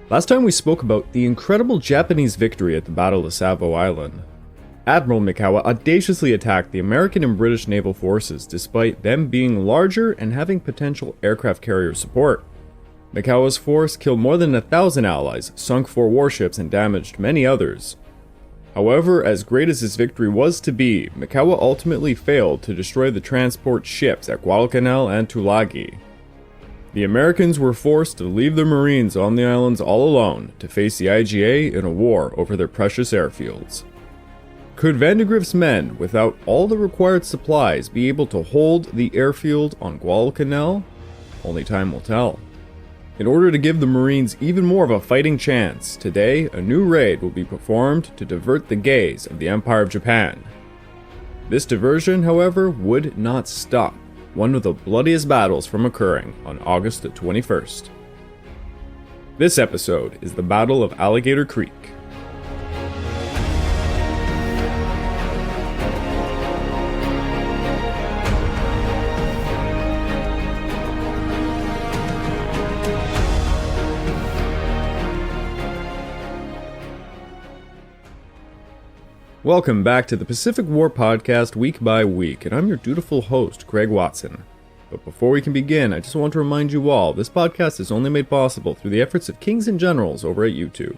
Last time we spoke about the incredible Japanese victory at the Battle of Savo Island. Admiral Mikawa audaciously attacked the American and British naval forces despite them being larger and having potential aircraft carrier support. Mikawa's force killed more than 1,000 allies, sunk 4 warships, and damaged many others. However, as great as his victory was to be, Mikawa ultimately failed to destroy the transport ships at Guadalcanal and Tulagi. The Americans were forced to leave their Marines on the islands all alone to face the IGA in a war over their precious airfields. Could Vandegrift's men, without all the required supplies, be able to hold the airfield on Guadalcanal? Only time will tell. In order to give the Marines even more of a fighting chance, today a new raid will be performed to divert the gaze of the Empire of Japan. This diversion, however, would not stop one of the bloodiest battles from occurring on August the 21st. This episode is the Battle of Alligator Creek. Welcome back to the Pacific War Podcast week by week, and I'm your dutiful host, Craig Watson. But before we can begin, I just want to remind you all, this podcast is only made possible through the efforts of Kings and Generals over at YouTube.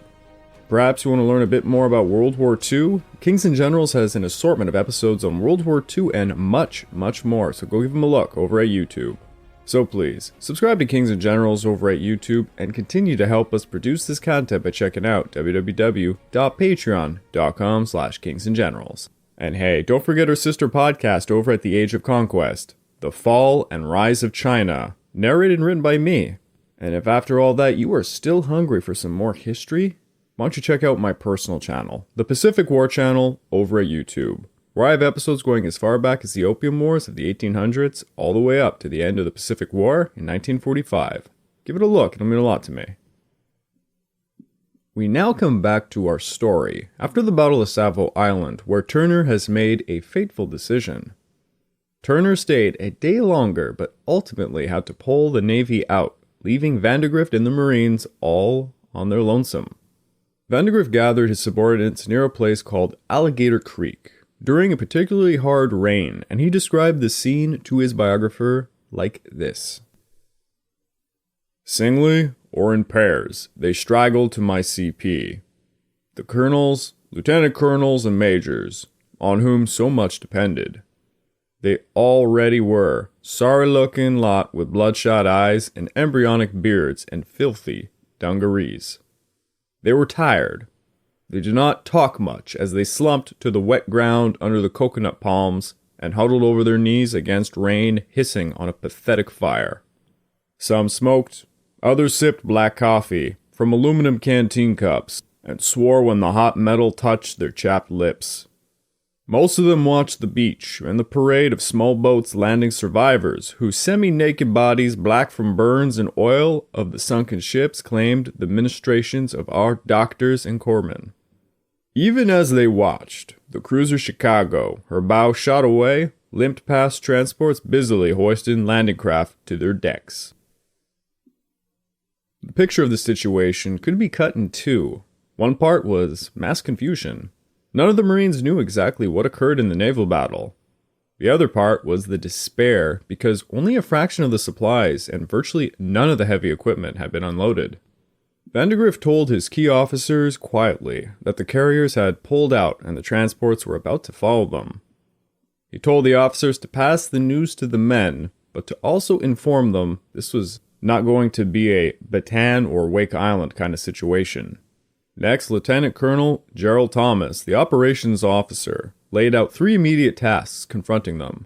Perhaps you want to learn a bit more about World War II? Kings and Generals has an assortment of episodes on World War II and much, much more, so go give them a look over at YouTube. So please, subscribe to Kings and Generals over at YouTube and continue to help us produce this content by checking out www.patreon.com/kingsandgenerals. And hey, don't forget our sister podcast over at The Age of Conquest, The Fall and Rise of China, narrated and written by me. And if after all that you are still hungry for some more history, why don't you check out my personal channel, the Pacific War Channel over at YouTube, where I have episodes going as far back as the Opium Wars of the 1800s, all the way up to the end of the Pacific War in 1945. Give it a look, it'll mean a lot to me. We now come back to our story, after the Battle of Savo Island, where Turner has made a fateful decision. Turner stayed a day longer, but ultimately had to pull the Navy out, leaving Vandegrift and the Marines all on their lonesome. Vandegrift gathered his subordinates near a place called Alligator Creek during a particularly hard rain, and he described the scene to his biographer like this. Singly or in pairs, they straggled to my CP. The colonels, lieutenant colonels, and majors, on whom so much depended. They already were, sorry-looking lot with bloodshot eyes and embryonic beards and filthy dungarees. They were tired. They did not talk much as they slumped to the wet ground under the coconut palms and huddled over their knees against rain hissing on a pathetic fire. Some smoked, others sipped black coffee from aluminum canteen cups and swore when the hot metal touched their chapped lips. Most of them watched the beach and the parade of small boats landing survivors whose semi-naked bodies, black from burns and oil of the sunken ships, claimed the ministrations of our doctors and corpsmen. Even as they watched, the cruiser Chicago, her bow shot away, limped past transports busily hoisting landing craft to their decks. The picture of the situation could be cut in two. One part was mass confusion. None of the Marines knew exactly what occurred in the naval battle. The other part was the despair because only a fraction of the supplies and virtually none of the heavy equipment had been unloaded. Vandegrift told his key officers quietly that the carriers had pulled out and the transports were about to follow them. He told the officers to pass the news to the men, but to also inform them this was not going to be a Bataan or Wake Island kind of situation. Next, Lieutenant Colonel Gerald Thomas, the operations officer, laid out 3 immediate tasks confronting them.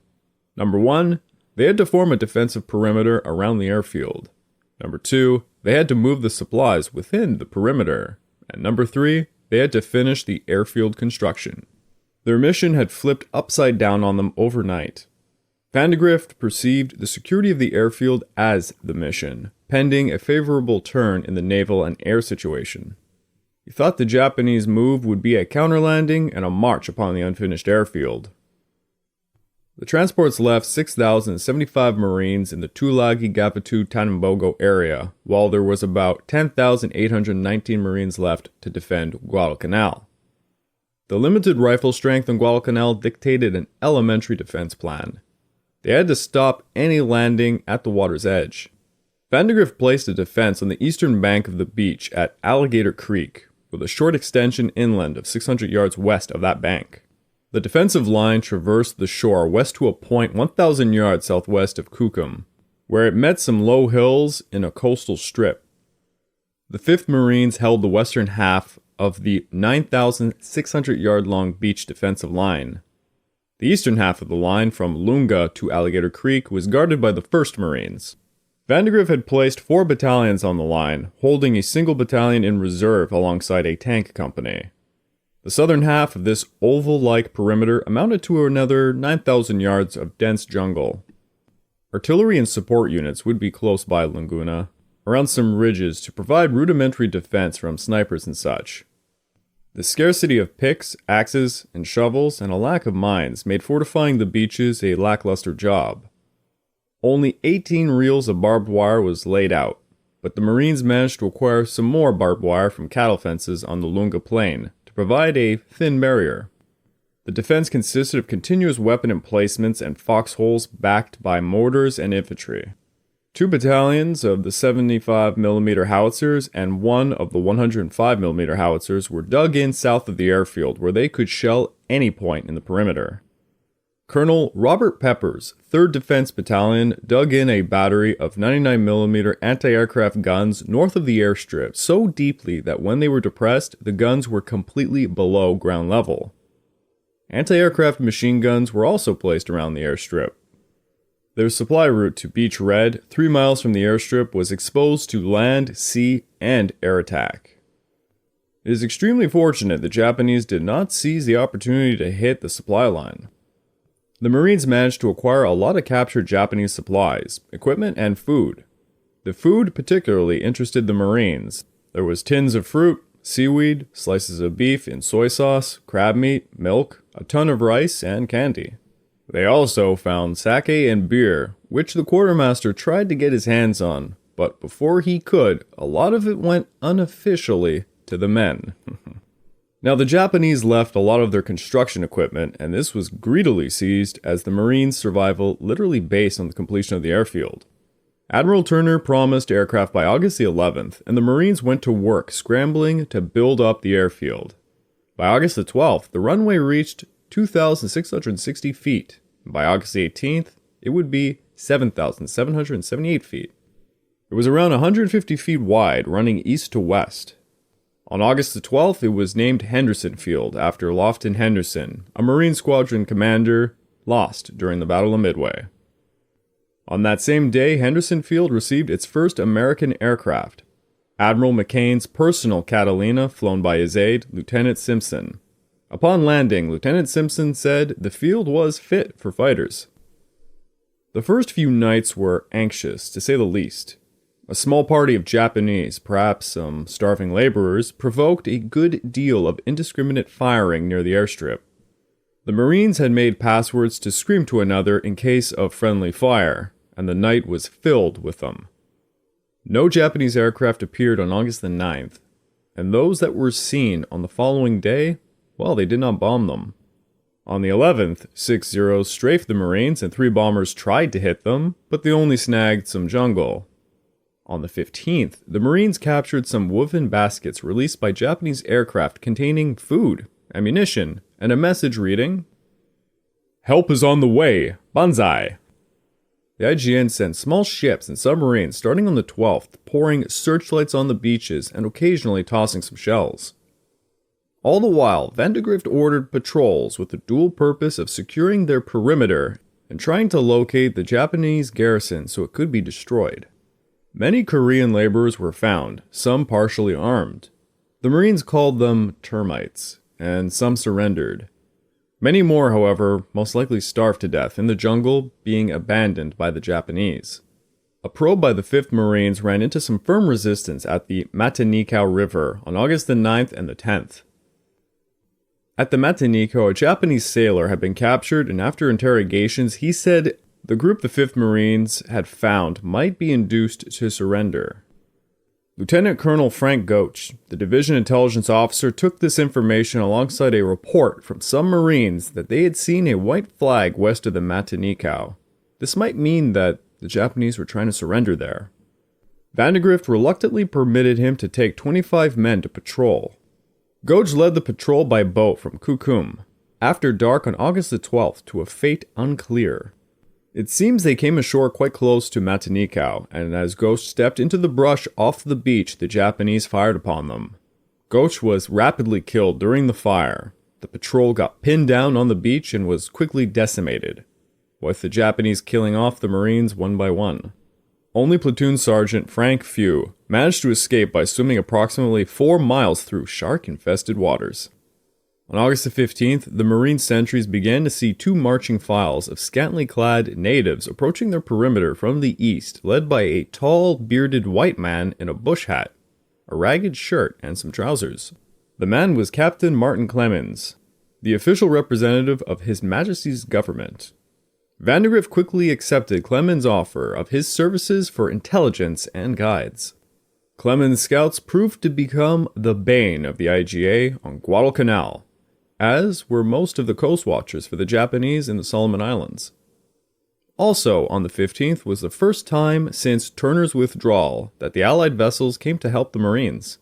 Number 1, they had to form a defensive perimeter around the airfield. Number 2, they had to move the supplies within the perimeter. And number 3, they had to finish the airfield construction. Their mission had flipped upside down on them overnight. Vandegrift perceived the security of the airfield as the mission, pending a favorable turn in the naval and air situation. He thought the Japanese move would be a counterlanding and a march upon the unfinished airfield. The transports left 6,075 Marines in the Tulagi-Gavatu-Tanimbogo area, while there was about 10,819 Marines left to defend Guadalcanal. The limited rifle strength in Guadalcanal dictated an elementary defense plan. They had to stop any landing at the water's edge. Vandegrift placed a defense on the eastern bank of the beach at Alligator Creek, with a short extension inland of 600 yards west of that bank. The defensive line traversed the shore west to a point 1,000 yards southwest of Kukum, where it met some low hills in a coastal strip. The 5th Marines held the western half of the 9,600-yard-long beach defensive line. The eastern half of the line from Lunga to Alligator Creek was guarded by the 1st Marines. Vandegrift had placed 4 battalions on the line, holding a single battalion in reserve alongside a tank company. The southern half of this oval-like perimeter amounted to another 9,000 yards of dense jungle. Artillery and support units would be close by Laguna, around some ridges to provide rudimentary defense from snipers and such. The scarcity of picks, axes, and shovels, and a lack of mines made fortifying the beaches a lackluster job. Only 18 reels of barbed wire was laid out, but the Marines managed to acquire some more barbed wire from cattle fences on the Lunga Plain to provide a thin barrier. The defense consisted of continuous weapon emplacements and foxholes backed by mortars and infantry. 2 battalions of the 75mm howitzers and 1 of the 105mm howitzers were dug in south of the airfield where they could shell any point in the perimeter. Colonel Robert Pepper's 3rd Defense Battalion dug in a battery of 99mm anti-aircraft guns north of the airstrip so deeply that when they were depressed, the guns were completely below ground level. Anti-aircraft machine guns were also placed around the airstrip. Their supply route to Beach Red, 3 miles from the airstrip, was exposed to land, sea, and air attack. It is extremely fortunate the Japanese did not seize the opportunity to hit the supply line. The Marines managed to acquire a lot of captured Japanese supplies, equipment, and food. The food particularly interested the Marines. There was tins of fruit, seaweed, slices of beef in soy sauce, crab meat, milk, a ton of rice, and candy. They also found sake and beer, which the quartermaster tried to get his hands on, but before he could, a lot of it went unofficially to the men. Now, the Japanese left a lot of their construction equipment, and this was greedily seized as the Marines' survival literally based on the completion of the airfield. Admiral Turner promised aircraft by August the 11th, and the Marines went to work scrambling to build up the airfield. By August the 12th, the runway reached 2,660 feet, and by August the 18th, it would be 7,778 feet. It was around 150 feet wide, running east to west. On August the 12th, it was named Henderson Field after Lofton Henderson, a Marine squadron commander lost during the Battle of Midway. On that same day, Henderson Field received its first American aircraft, Admiral McCain's personal Catalina, flown by his aide, Lieutenant Simpson. Upon landing, Lieutenant Simpson said the field was fit for fighters. The first few nights were anxious, to say the least. A small party of Japanese, perhaps some starving laborers, provoked a good deal of indiscriminate firing near the airstrip. The Marines had made passwords to scream to another in case of friendly fire, and the night was filled with them. No Japanese aircraft appeared on August the 9th, and those that were seen on the following day, well, they did not bomb them. On the 11th, 6 Zeros strafed the Marines and 3 bombers tried to hit them, but they only snagged some jungle. On the 15th, the Marines captured some woven baskets released by Japanese aircraft containing food, ammunition, and a message reading, "Help is on the way, Banzai." The IGN sent small ships and submarines starting on the 12th, pouring searchlights on the beaches and occasionally tossing some shells. All the while, Vandegrift ordered patrols with the dual purpose of securing their perimeter and trying to locate the Japanese garrison so it could be destroyed. Many Korean laborers were found, some partially armed. The Marines called them termites, and some surrendered. Many more, however, most likely starved to death in the jungle, being abandoned by the Japanese. A probe by the 5th Marines ran into some firm resistance at the Matanikau River on August the 9th and the 10th. At the Matanikau, a Japanese sailor had been captured, and after interrogations, he said the group the 5th Marines had found might be induced to surrender. Lieutenant Colonel Frank Goetsch, the division intelligence officer, took this information alongside a report from some Marines that they had seen a white flag west of the Matanikau. This might mean that the Japanese were trying to surrender there. Vandegrift reluctantly permitted him to take 25 men to patrol. Goetsch led the patrol by boat from Kukum, after dark on August the 12th, to a fate unclear. It seems they came ashore quite close to Matanikau, and as Goetsch stepped into the brush off the beach, the Japanese fired upon them. Goetsch was rapidly killed during the fire. The patrol got pinned down on the beach and was quickly decimated, with the Japanese killing off the Marines one by one. Only Platoon Sergeant Frank Few managed to escape by swimming approximately 4 miles through shark-infested waters. On August the 15th, the Marine sentries began to see 2 marching files of scantily clad natives approaching their perimeter from the east, led by a tall, bearded white man in a bush hat, a ragged shirt, and some trousers. The man was Captain Martin Clemens, the official representative of His Majesty's government. Vandegrift quickly accepted Clemens' offer of his services for intelligence and guides. Clemens' scouts proved to become the bane of the IGA on Guadalcanal, as were most of the coast watchers for the Japanese in the Solomon Islands. Also on the 15th was the first time since Turner's withdrawal that the Allied vessels came to help the Marines.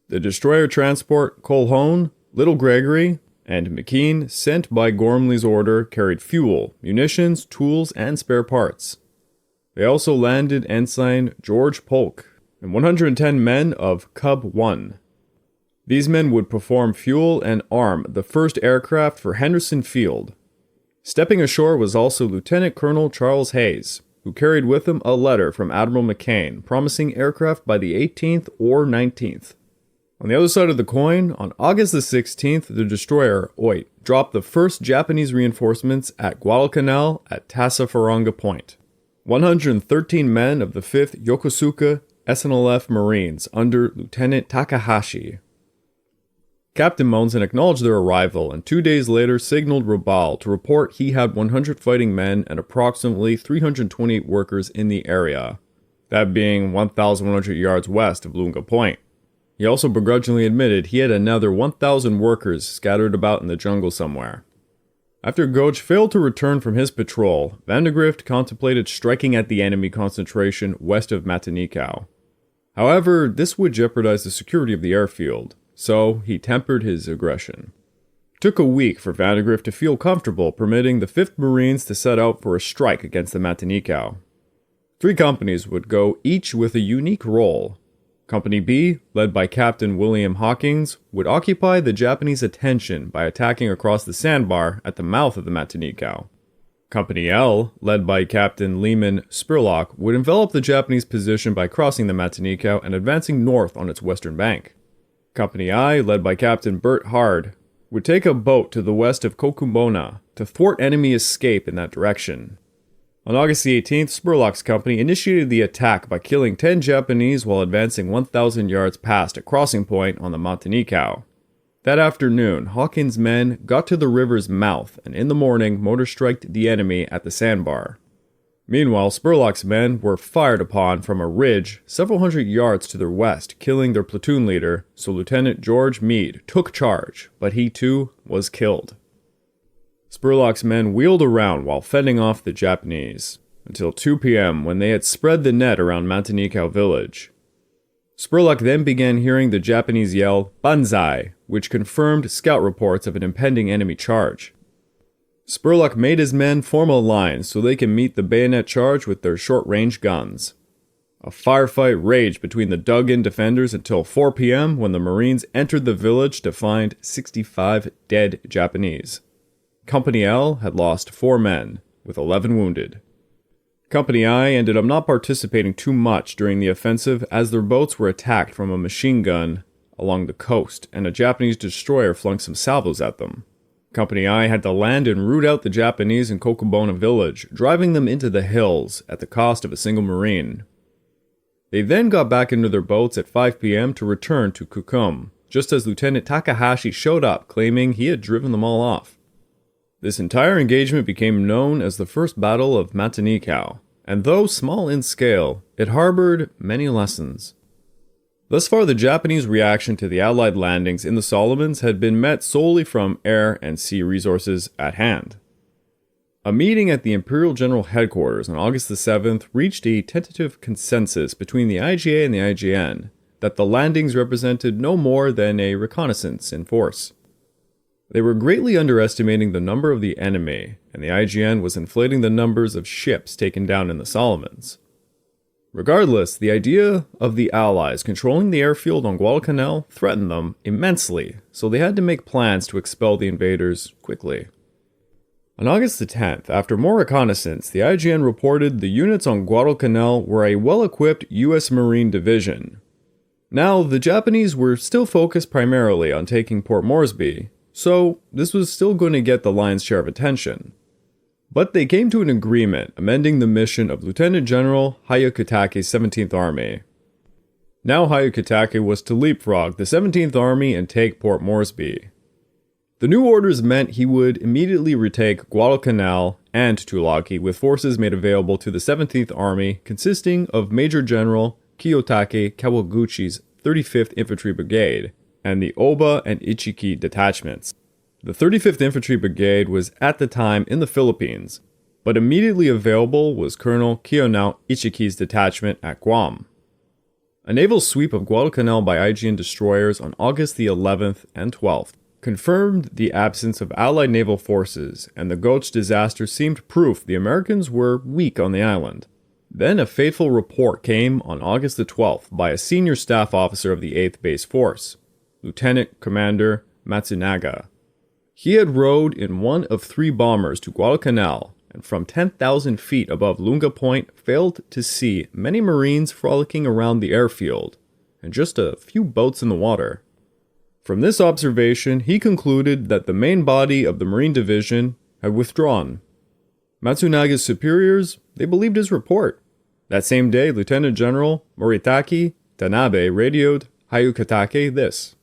The destroyer transport Colquhoun, Little Gregory, and McKean, sent by Gormley's order, carried fuel, munitions, tools, and spare parts. They also landed Ensign George Polk and 110 men of Cub 1. These men would perform fuel and arm the first aircraft for Henderson Field. Stepping ashore was also Lieutenant Colonel Charles Hayes, who carried with him a letter from Admiral McCain promising aircraft by the 18th or 19th. On the other side of the coin, on August the 16th, the destroyer Oit dropped the first Japanese reinforcements at Guadalcanal at Tassafaronga Point. 113 men of the 5th Yokosuka SNLF Marines under Lieutenant Takahashi. Captain Monson acknowledged their arrival and 2 days later signaled Rabaul to report he had 100 fighting men and approximately 328 workers in the area, that being 1,100 yards west of Lunga Point. He also begrudgingly admitted he had another 1,000 workers scattered about in the jungle somewhere. After Goetsch failed to return from his patrol, Vandegrift contemplated striking at the enemy concentration west of Matanikau. However, this would jeopardize the security of the airfield, so he tempered his aggression. It took a week for Vandegrift to feel comfortable permitting the 5th Marines to set out for a strike against the Matanikau. 3 companies would go each with a unique role. Company B, led by Captain William Hawkins, would occupy the Japanese attention by attacking across the Sandbar at the mouth of the Matanikau. Company L, led by Captain Lehman Spurlock, would envelop the Japanese position by crossing the Matanikau and advancing north on its western bank. Company I, led by Captain Bert Hard, would take a boat to the west of Kokumbona to thwart enemy escape in that direction. On August the 18th, Spurlock's company initiated the attack by killing 10 Japanese while advancing 1,000 yards past a crossing point on the Matanikau. That afternoon, Hawkins' men got to the river's mouth and in the morning motor-striked the enemy at the Sandbar. Meanwhile, Spurlock's men were fired upon from a ridge several hundred yards to their west, killing their platoon leader, so Lieutenant George Meade took charge, but he too was killed. Spurlock's men wheeled around while fending off the Japanese, until 2 p.m. when they had spread the net around Matanikau village. Spurlock then began hearing the Japanese yell, "Banzai," which confirmed scout reports of an impending enemy charge. Spurlock made his men form a line so they can meet the bayonet charge with their short-range guns. A firefight raged between the dug-in defenders until 4 p.m. when the Marines entered the village to find 65 dead Japanese. Company L had lost 4 men, with 11 wounded. Company I ended up not participating too much during the offensive as their boats were attacked from a machine gun along the coast, and a Japanese destroyer flung some salvos at them. Company I had to land and root out the Japanese in Kokumbona village, driving them into the hills at the cost of a single Marine. They then got back into their boats at 5 p.m. to return to Kukum, just as Lieutenant Takahashi showed up claiming he had driven them all off. This entire engagement became known as the First Battle of Matanikau, and though small in scale, it harbored many lessons. Thus far, the Japanese reaction to the Allied landings in the Solomons had been met solely from air and sea resources at hand. A meeting at the Imperial General Headquarters on August the 7th reached a tentative consensus between the IGA and the IJN that the landings represented no more than a reconnaissance in force. They were greatly underestimating the number of the enemy, and the IJN was inflating the numbers of ships taken down in the Solomons. Regardless, the idea of the Allies controlling the airfield on Guadalcanal threatened them immensely, so they had to make plans to expel the invaders quickly. On August the 10th, after more reconnaissance, the IJN reported the units on Guadalcanal were a well-equipped U.S. Marine division. Now, the Japanese were still focused primarily on taking Port Moresby, so this was still going to get the lion's share of attention. But they came to an agreement amending the mission of Lieutenant General Hyakutake's 17th Army. Now Hyakutake was to leapfrog the 17th Army and take Port Moresby. The new orders meant he would immediately retake Guadalcanal and Tulagi with forces made available to the 17th Army consisting of Major General Kiyotake Kawaguchi's 35th Infantry Brigade and the Oba and Ichiki detachments. The 35th Infantry Brigade was at the time in the Philippines, but immediately available was Colonel Kiyonao Ichiki's detachment at Guam. A naval sweep of Guadalcanal by IJN destroyers on August the 11th and 12th confirmed the absence of Allied naval forces, and the Gulch disaster seemed proof the Americans were weak on the island. Then a fateful report came on August the 12th by a senior staff officer of the 8th Base Force, Lieutenant Commander Matsunaga. He had rowed in one of 3 bombers to Guadalcanal, and from 10,000 feet above Lunga Point failed to see many Marines frolicking around the airfield, and just a few boats in the water. From this observation, he concluded that the main body of the Marine Division had withdrawn. Matsunaga's superiors, they believed his report. That same day, Lieutenant General Moritaki Tanabe radioed Hyakutake this: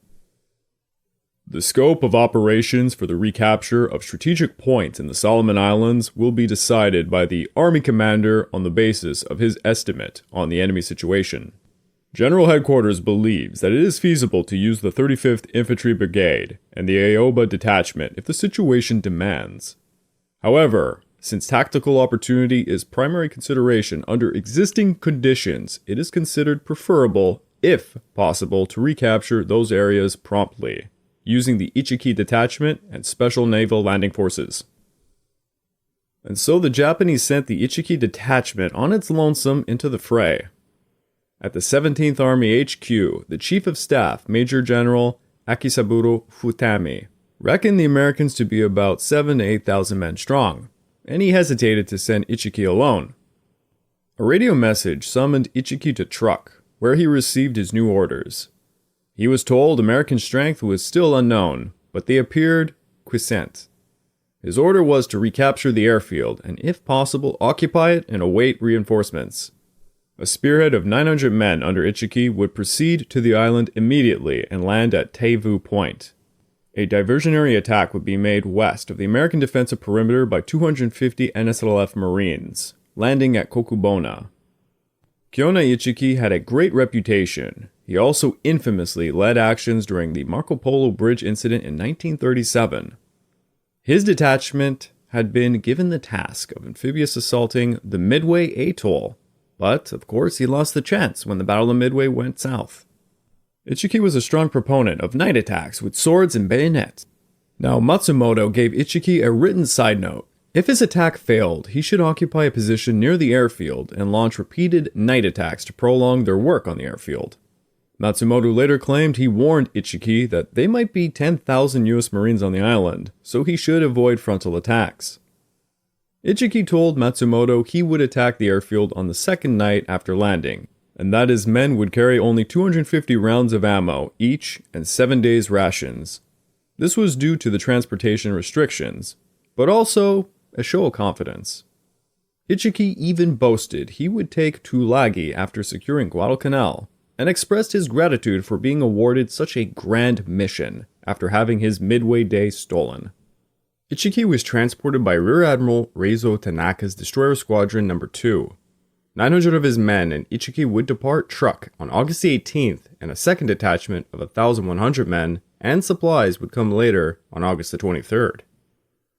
"The scope of operations for the recapture of strategic points in the Solomon Islands will be decided by the Army Commander on the basis of his estimate on the enemy situation. General Headquarters believes that it is feasible to use the 35th Infantry Brigade and the Aoba Detachment if the situation demands. However, since tactical opportunity is primary consideration under existing conditions, it is considered preferable, if possible, to recapture those areas promptly, using the Ichiki Detachment and Special Naval Landing Forces." And so the Japanese sent the Ichiki Detachment on its lonesome into the fray. At the 17th Army HQ, the Chief of Staff, Major General Akisaburo Futami, reckoned the Americans to be about 7,000 to 8,000 men strong, and he hesitated to send Ichiki alone. A radio message summoned Ichiki to Truk, where he received his new orders. He was told American strength was still unknown, but they appeared quiescent. His order was to recapture the airfield and, if possible, occupy it and await reinforcements. A spearhead of 900 men under Ichiki would proceed to the island immediately and land at Teivu Point. A diversionary attack would be made west of the American defensive perimeter by 250 NSLF Marines, landing at Kokubona. Kiyonao Ichiki had a great reputation. He also infamously led actions during the Marco Polo Bridge incident in 1937. His detachment had been given the task of amphibious assaulting the Midway Atoll, but, of course, he lost the chance when the Battle of Midway went south. Ichiki was a strong proponent of night attacks with swords and bayonets. Now, Matsumoto gave Ichiki a written side note. If his attack failed, he should occupy a position near the airfield and launch repeated night attacks to prolong their work on the airfield. Matsumoto later claimed he warned Ichiki that they might be 10,000 US Marines on the island, so he should avoid frontal attacks. Ichiki told Matsumoto he would attack the airfield on the second night after landing, and that his men would carry only 250 rounds of ammo each and 7 days' rations. This was due to the transportation restrictions, but also a show of confidence. Ichiki even boasted he would take Tulagi after securing Guadalcanal. and expressed his gratitude for being awarded such a grand mission after having his midway day stolen. Ichiki was transported by Rear Admiral Reizo Tanaka's Destroyer Squadron No. 2. 900 of his men and Ichiki would depart Truk on August 18th, and a second detachment of 1,100 men and supplies would come later on August the 23rd.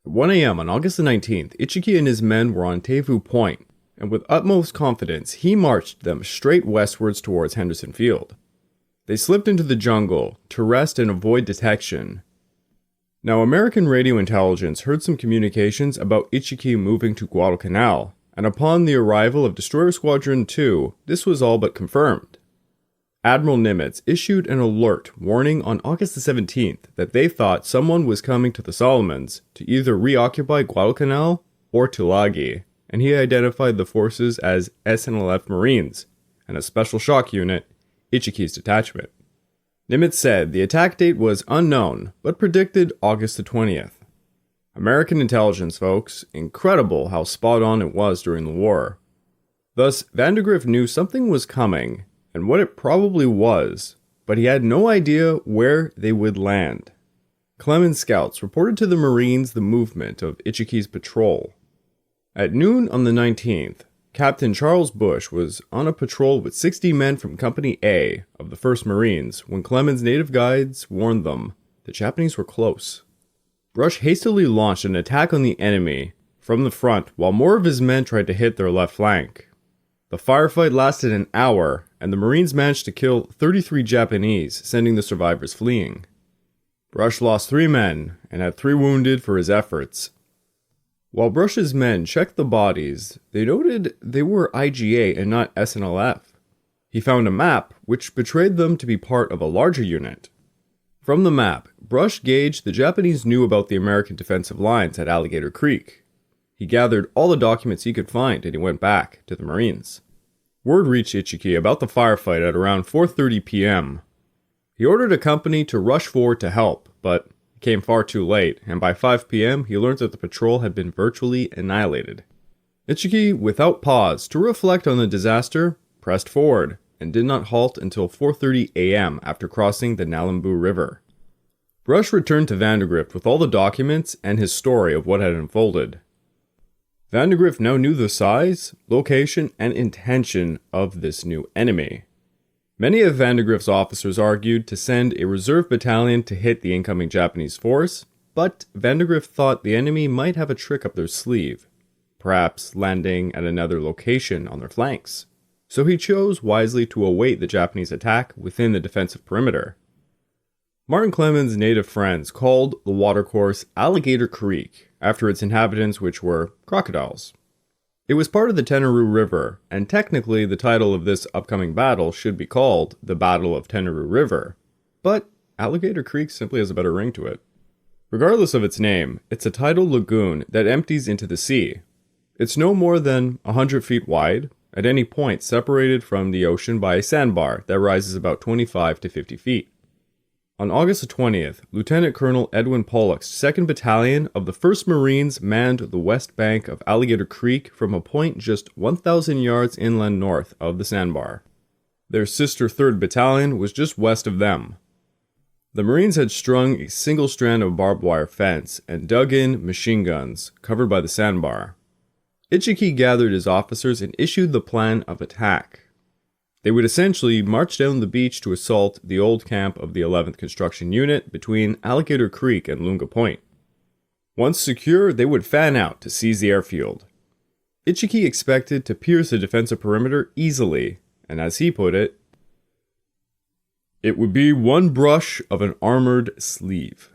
At 1 a.m. on August the 19th, Ichiki and his men were on Tevu Point, and with utmost confidence, he marched them straight westwards towards Henderson Field. They slipped into the jungle to rest and avoid detection. Now, American radio intelligence heard some communications about Ichiki moving to Guadalcanal, and upon the arrival of Destroyer Squadron 2, this was all but confirmed. Admiral Nimitz issued an alert warning on August the 17th that they thought someone was coming to the Solomons to either reoccupy Guadalcanal or Tulagi, and he identified the forces as SNLF Marines and a special shock unit, Ichiki's detachment. Nimitz said the attack date was unknown, but predicted August the 20th. American intelligence, folks. Incredible how spot on it was during the war. Thus, Vandegrift knew something was coming, and what it probably was, but he had no idea where they would land. Clemens scouts reported to the Marines the movement of Ichiki's patrol. At noon on the 19th, Captain Charles Bush was on a patrol with 60 men from Company A of the 1st Marines when Clemens' native guides warned them the Japanese were close. Bush hastily launched an attack on the enemy from the front while more of his men tried to hit their left flank. The firefight lasted an hour, and the Marines managed to kill 33 Japanese, sending the survivors fleeing. Brush lost 3 men and had 3 wounded for his efforts. While Brush's men checked the bodies, they noted they were IGA and not SNLF. He found a map which betrayed them to be part of a larger unit. From the map, Brush gauged the Japanese knew about the American defensive lines at Alligator Creek. He gathered all the documents he could find and he went back to the Marines. Word reached Ichiki about the firefight at around 4:30 p.m. He ordered a company to rush forward to help, but it came far too late, and by 5 p.m. he learned that the patrol had been virtually annihilated. Ichiki, without pause to reflect on the disaster, pressed forward and did not halt until 4:30 a.m. after crossing the Nalambu River. Brush returned to Vandegrift with all the documents and his story of what had unfolded. Vandegrift now knew the size, location, and intention of this new enemy. Many of Vandegrift's officers argued to send a reserve battalion to hit the incoming Japanese force, but Vandegrift thought the enemy might have a trick up their sleeve, perhaps landing at another location on their flanks. So he chose wisely to await the Japanese attack within the defensive perimeter. Martin Clemens' native friends called the watercourse Alligator Creek after its inhabitants, which were crocodiles. It was part of the Tenaroo River, and technically the title of this upcoming battle should be called the Battle of Tenaroo River, but Alligator Creek simply has a better ring to it. Regardless of its name, it's a tidal lagoon that empties into the sea. It's no more than 100 feet wide, at any point separated from the ocean by a sandbar that rises about 25 to 50 feet. On August 20th, Lieutenant Colonel Edwin Pollock's 2nd Battalion of the 1st Marines manned the west bank of Alligator Creek from a point just 1,000 yards inland north of the sandbar. Their sister 3rd Battalion was just west of them. The Marines had strung a single strand of barbed wire fence and dug in machine guns covered by the sandbar. Ichiki gathered his officers and issued the plan of attack. They would essentially march down the beach to assault the old camp of the 11th Construction Unit between Alligator Creek and Lunga Point. Once secure, they would fan out to seize the airfield. Ichiki expected to pierce the defensive perimeter easily, and as he put it, it would be one brush of an armored sleeve.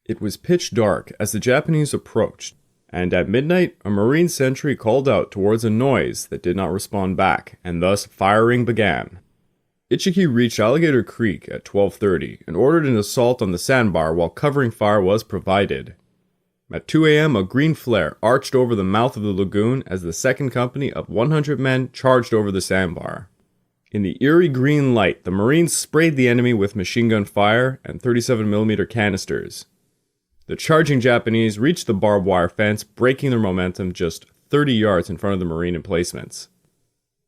It was pitch dark as the Japanese approached, and at midnight, a Marine sentry called out towards a noise that did not respond back, and thus firing began. Ichiki reached Alligator Creek at 12:30 and ordered an assault on the sandbar while covering fire was provided. At 2 a.m., a green flare arched over the mouth of the lagoon as the 2nd Company of 100 men charged over the sandbar. In the eerie green light, the Marines sprayed the enemy with machine gun fire and 37mm canisters. The charging Japanese reached the barbed wire fence, breaking their momentum just 30 yards in front of the Marine emplacements.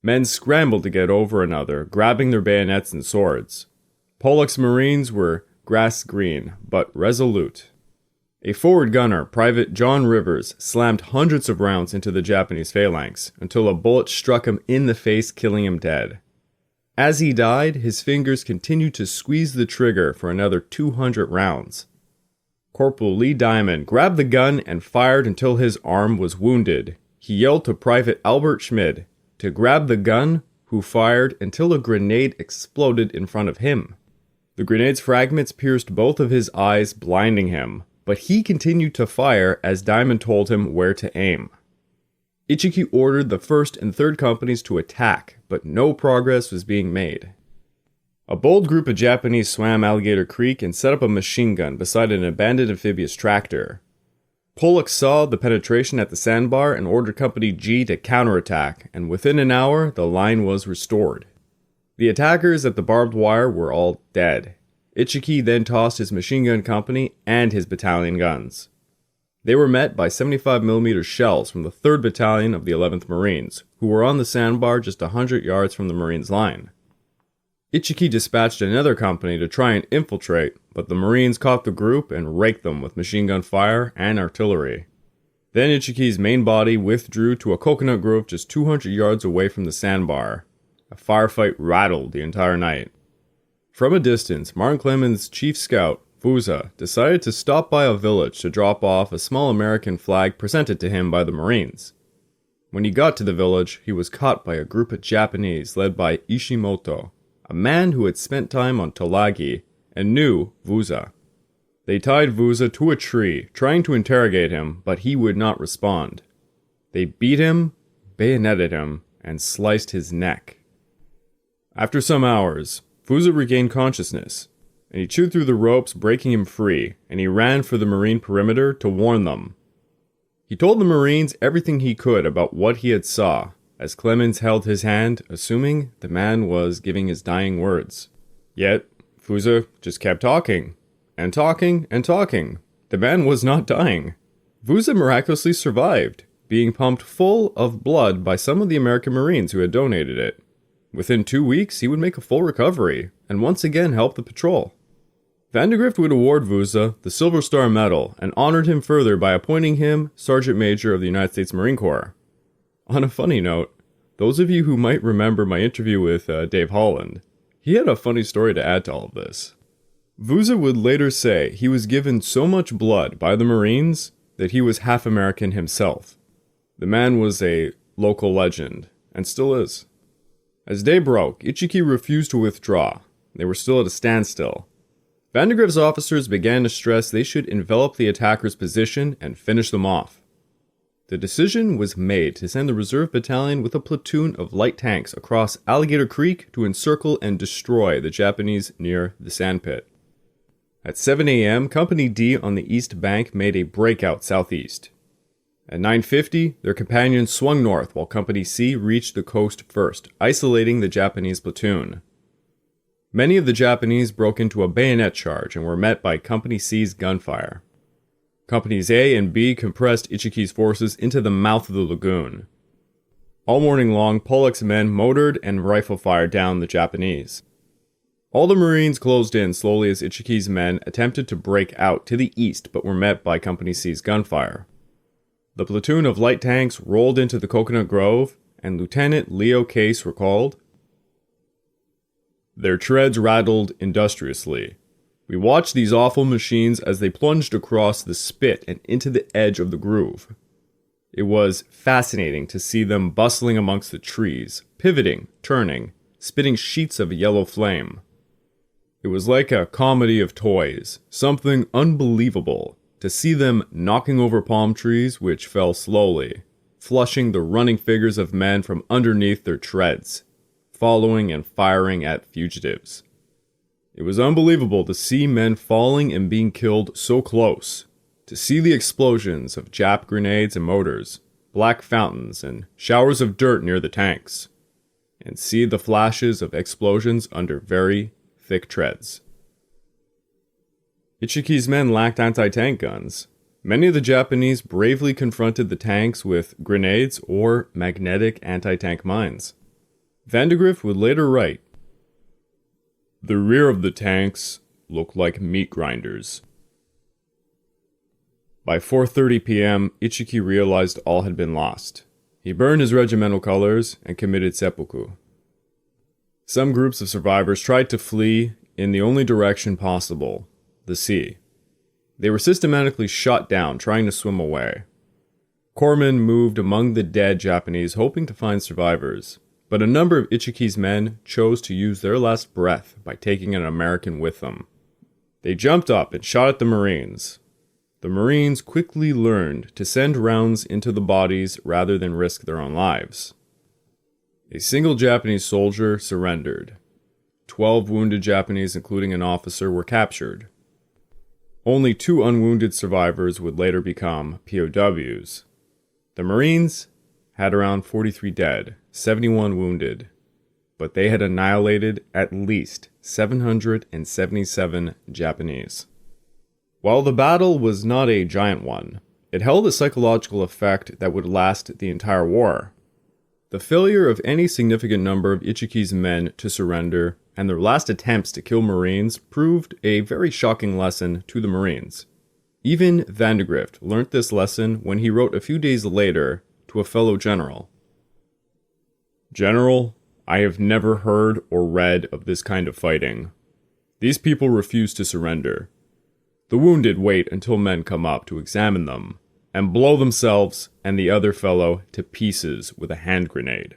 Men scrambled to get over another, grabbing their bayonets and swords. Pollock's Marines were grass green, but resolute. A forward gunner, Private John Rivers, slammed hundreds of rounds into the Japanese phalanx until a bullet struck him in the face, killing him dead. As he died, his fingers continued to squeeze the trigger for another 200 rounds. Corporal Lee Diamond grabbed the gun and fired until his arm was wounded. He yelled to Private Albert Schmid to grab the gun, who fired until a grenade exploded in front of him. The grenade's fragments pierced both of his eyes, blinding him, but he continued to fire as Diamond told him where to aim. Ichiki ordered the 1st and 3rd companies to attack, but no progress was being made. A bold group of Japanese swam Alligator Creek and set up a machine gun beside an abandoned amphibious tractor. Pollock saw the penetration at the Sandbar and ordered Company G to counterattack, and within an hour, the line was restored. The attackers at the barbed wire were all dead. Ichiki then tossed his machine gun company and his battalion guns. They were met by 75mm shells from the 3rd Battalion of the 11th Marines, who were on the Sandbar just 100 yards from the Marines' line. Ichiki dispatched another company to try and infiltrate, but the Marines caught the group and raked them with machine gun fire and artillery. Then Ichiki's main body withdrew to a coconut grove just 200 yards away from the Sandbar. A firefight rattled the entire night. From a distance, Martin Clemens' chief scout, Fuza, decided to stop by a village to drop off a small American flag presented to him by the Marines. When he got to the village, he was caught by a group of Japanese led by Ishimoto, a man who had spent time on Tulagi and knew Fuza. They tied Fuza to a tree, trying to interrogate him, but he would not respond. They beat him, bayoneted him, and sliced his neck. After some hours, Fuza regained consciousness, and he chewed through the ropes, breaking him free, and he ran for the Marine perimeter to warn them. He told the Marines everything he could about what he had saw, as Clemens held his hand, assuming the man was giving his dying words. Yet, Fuza just kept talking, and talking, and talking. The man was not dying. Fuza miraculously survived, being pumped full of blood by some of the American Marines who had donated it. Within 2 weeks, he would make a full recovery, and once again help the patrol. Vandegrift would award Fuza the Silver Star Medal, and honored him further by appointing him Sergeant Major of the United States Marine Corps. On a funny note, those of you who might remember my interview with Dave Holland, he had a funny story to add to all of this. Fuza would later say he was given so much blood by the Marines that he was half American himself. The man was a local legend, and still is. As day broke, Ichiki refused to withdraw. They were still at a standstill. Vandegrift's officers began to stress they should envelop the attacker's position and finish them off. The decision was made to send the reserve battalion with a platoon of light tanks across Alligator Creek to encircle and destroy the Japanese near the sandpit. At 7 a.m., Company D on the east bank made a breakout southeast. At 9:50, their companions swung north while Company C reached the coast first, isolating the Japanese platoon. Many of the Japanese broke into a bayonet charge and were met by Company C's gunfire. Companies A and B compressed Ichiki's forces into the mouth of the lagoon. All morning long, Pollock's men motored and rifle fired down the Japanese. All the Marines closed in slowly as Ichiki's men attempted to break out to the east but were met by Company C's gunfire. The platoon of light tanks rolled into the Coconut Grove, and Lieutenant Leo Case recalled, "Their treads rattled industriously. We watched these awful machines as they plunged across the spit and into the edge of the groove. It was fascinating to see them bustling amongst the trees, pivoting, turning, spitting sheets of yellow flame. It was like a comedy of toys, something unbelievable, to see them knocking over palm trees which fell slowly, flushing the running figures of men from underneath their treads, following and firing at fugitives. It was unbelievable to see men falling and being killed so close, to see the explosions of Jap grenades and mortars, black fountains and showers of dirt near the tanks, and see the flashes of explosions under very thick treads." Ichiki's men lacked anti-tank guns. Many of the Japanese bravely confronted the tanks with grenades or magnetic anti-tank mines. Vandegrift would later write, "The rear of the tanks looked like meat grinders." By 4:30 p.m., Ichiki realized all had been lost. He burned his regimental colors and committed seppuku. Some groups of survivors tried to flee in the only direction possible, the sea. They were systematically shot down trying to swim away. Corpsmen moved among the dead Japanese hoping to find survivors, but a number of Ichiki's men chose to use their last breath by taking an American with them. They jumped up and shot at the Marines. The Marines quickly learned to send rounds into the bodies rather than risk their own lives. A single Japanese soldier surrendered. 12 wounded Japanese, including an officer, were captured. Only 2 unwounded survivors would later become POWs. The Marines had around 43 dead, 71 wounded, but they had annihilated at least 777 Japanese. While the battle was not a giant one, it held a psychological effect that would last the entire war. The failure of any significant number of Ichiki's men to surrender and their last attempts to kill Marines proved a very shocking lesson to the Marines. Even Vandegrift learnt this lesson when he wrote a few days later to a fellow general. "General, I have never heard or read of this kind of fighting. These people refuse to surrender. The wounded wait until men come up to examine them, and blow themselves and the other fellow to pieces with a hand grenade."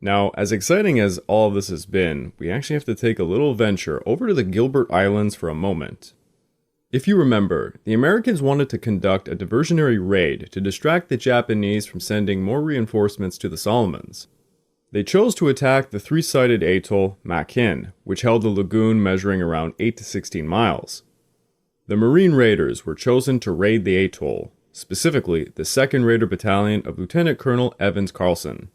Now, as exciting as all of this has been, we actually have to take a little venture over to the Gilbert Islands for a moment. If you remember, the Americans wanted to conduct a diversionary raid to distract the Japanese from sending more reinforcements to the Solomons. They chose to attack the 3-sided atoll Makin, which held a lagoon measuring around 8 to 16 miles. The Marine Raiders were chosen to raid the atoll, specifically the 2nd Raider Battalion of Lieutenant Colonel Evans Carlson.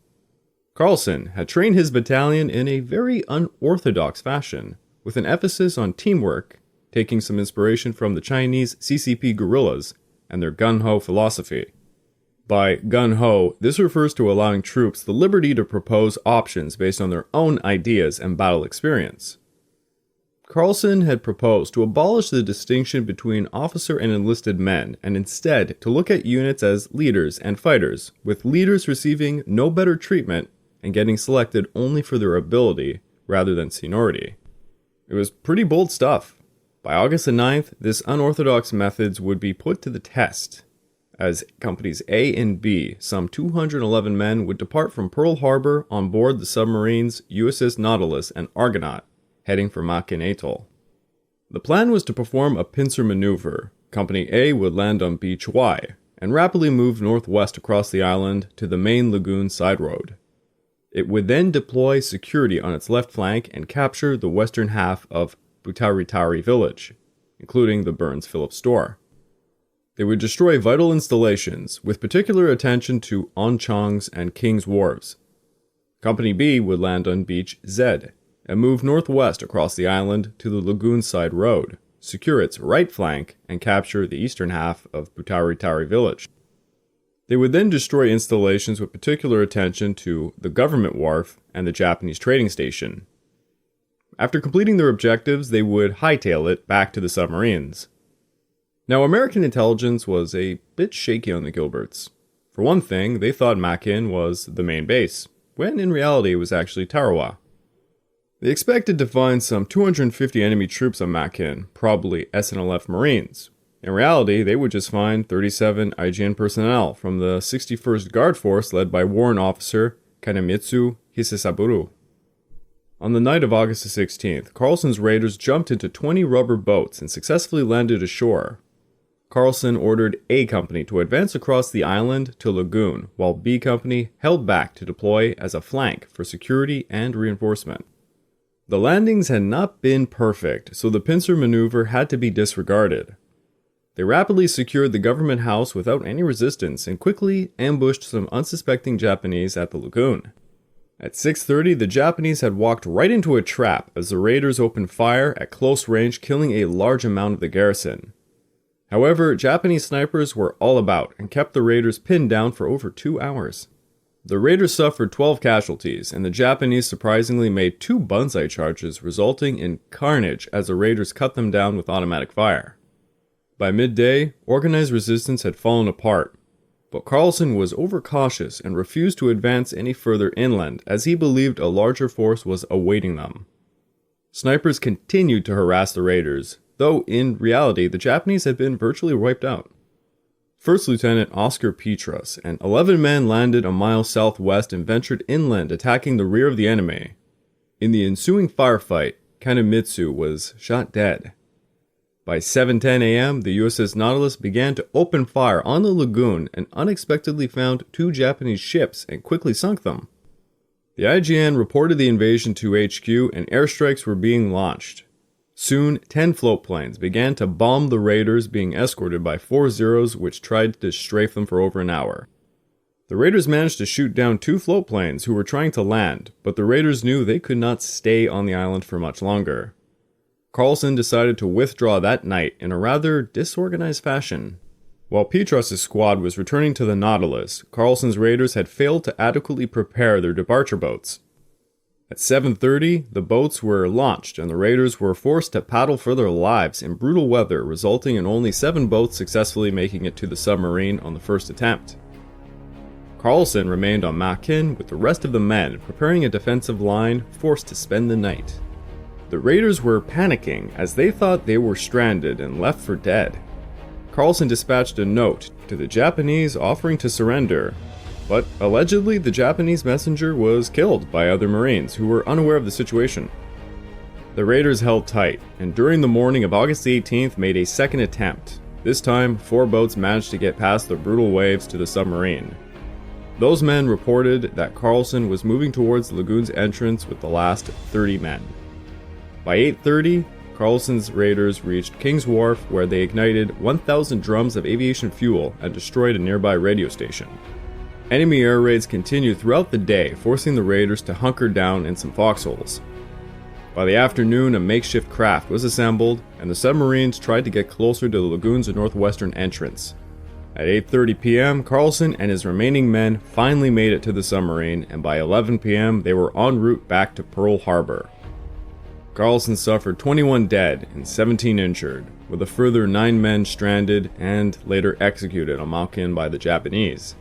Carlson had trained his battalion in a very unorthodox fashion, with an emphasis on teamwork, taking some inspiration from the Chinese CCP guerrillas and their gun-ho philosophy. By gun-ho, this refers to allowing troops the liberty to propose options based on their own ideas and battle experience. Carlson had proposed to abolish the distinction between officer and enlisted men, and instead to look at units as leaders and fighters, with leaders receiving no better treatment and getting selected only for their ability rather than seniority. It was pretty bold stuff. By August the 9th, this unorthodox methods would be put to the test. As Companies A and B, some 211 men would depart from Pearl Harbor on board the submarines USS Nautilus and Argonaut, heading for Makin Atoll. The plan was to perform a pincer maneuver. Company A would land on Beach Y and rapidly move northwest across the island to the main lagoon side road. It would then deploy security on its left flank and capture the western half of Butaritari village, including the Burns Phillips store. They would destroy vital installations, with particular attention to Onchong's and King's wharves. Company B would land on Beach Z and move northwest across the island to the lagoon side road, secure its right flank, and capture the eastern half of Butaritari village. They would then destroy installations with particular attention to the government wharf and the Japanese trading station. After completing their objectives, they would hightail it back to the submarines. Now, American intelligence was a bit shaky on the Gilberts. For one thing, they thought Makin was the main base, when in reality it was actually Tarawa. They expected to find some 250 enemy troops on Makin, probably SNLF Marines. In reality, they would just find 37 IGN personnel from the 61st Guard Force led by Warrant Officer Kanemitsu Hisesaburo. On the night of August 16th, Carlson's raiders jumped into 20 rubber boats and successfully landed ashore. Carlson ordered A Company to advance across the island to Lagoon, while B Company held back to deploy as a flank for security and reinforcement. The landings had not been perfect, so the pincer maneuver had to be disregarded. They rapidly secured the government house without any resistance and quickly ambushed some unsuspecting Japanese at the lagoon. At 6:30, the Japanese had walked right into a trap as the raiders opened fire at close range, killing a large amount of the garrison. However, Japanese snipers were all about and kept the raiders pinned down for over 2 hours. The raiders suffered 12 casualties, and the Japanese surprisingly made 2 banzai charges, resulting in carnage as the raiders cut them down with automatic fire. By midday, organized resistance had fallen apart, but Carlson was overcautious and refused to advance any further inland as he believed a larger force was awaiting them. Snipers continued to harass the raiders, though in reality the Japanese had been virtually wiped out. First Lieutenant Oscar Petras and 11 men landed a mile southwest and ventured inland, attacking the rear of the enemy. In the ensuing firefight, Kanemitsu was shot dead. By 7:10 a.m., the USS Nautilus began to open fire on the lagoon and unexpectedly found 2 Japanese ships and quickly sunk them. The IJN reported the invasion to HQ and airstrikes were being launched. Soon, 10 float planes began to bomb the raiders, being escorted by 4 Zeros which tried to strafe them for over an hour. The raiders managed to shoot down 2 float planes who were trying to land, but the raiders knew they could not stay on the island for much longer. Carlson decided to withdraw that night in a rather disorganized fashion. While Petras' squad was returning to the Nautilus, Carlson's raiders had failed to adequately prepare their departure boats. At 7:30, the boats were launched and the raiders were forced to paddle for their lives in brutal weather, resulting in only 7 boats successfully making it to the submarine on the first attempt. Carlson remained on Makin with the rest of the men, preparing a defensive line, forced to spend the night. The raiders were panicking as they thought they were stranded and left for dead. Carlson dispatched a note to the Japanese offering to surrender, but allegedly the Japanese messenger was killed by other Marines who were unaware of the situation. The raiders held tight, and during the morning of August 18th made a second attempt. This time, 4 boats managed to get past the brutal waves to the submarine. Those men reported that Carlson was moving towards the lagoon's entrance with the last 30 men. By 8:30, Carlson's raiders reached King's Wharf, where they ignited 1,000 drums of aviation fuel and destroyed a nearby radio station. Enemy air raids continued throughout the day, forcing the raiders to hunker down in some foxholes. By the afternoon, a makeshift craft was assembled, and the submarines tried to get closer to the lagoon's northwestern entrance. At 8:30 p.m., Carlson and his remaining men finally made it to the submarine, and by 11 p.m., they were en route back to Pearl Harbor. Carlson suffered 21 dead and 17 injured, with a further 9 men stranded and later executed on Makin by the Japanese.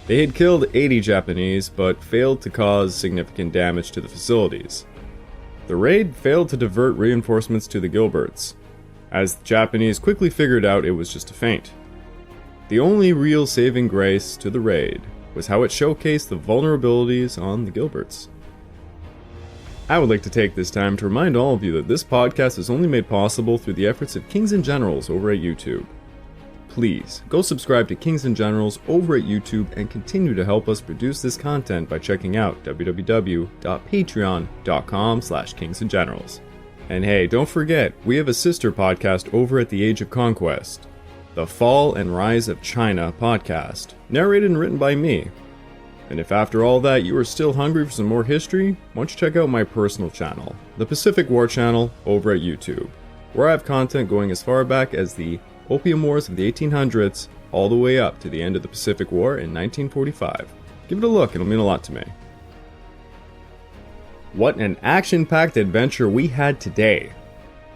They had killed 80 Japanese, but failed to cause significant damage to the facilities. The raid failed to divert reinforcements to the Gilberts, as the Japanese quickly figured out it was just a feint. The only real saving grace to the raid was how it showcased the vulnerabilities on the Gilberts. I would like to take this time to remind all of you that this podcast is only made possible through the efforts of Kings and Generals over at YouTube. Please, go subscribe to Kings and Generals over at YouTube and continue to help us produce this content by checking out www.patreon.com/kingsandgenerals. And hey, don't forget, we have a sister podcast over at The Age of Conquest, the Fall and Rise of China podcast, narrated and written by me. And if after all that you are still hungry for some more history, why don't you check out my personal channel, the Pacific War channel over at YouTube, where I have content going as far back as the Opium Wars of the 1800s, all the way up to the end of the Pacific War in 1945. Give it a look, it'll mean a lot to me. What an action-packed adventure we had today.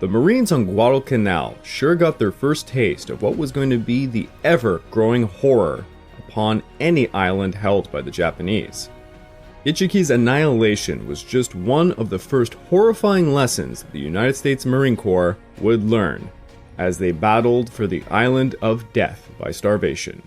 The Marines on Guadalcanal sure got their first taste of what was going to be the ever-growing horror upon any island held by the Japanese. Ichiki's annihilation was just one of the first horrifying lessons the United States Marine Corps would learn as they battled for the island of death by starvation.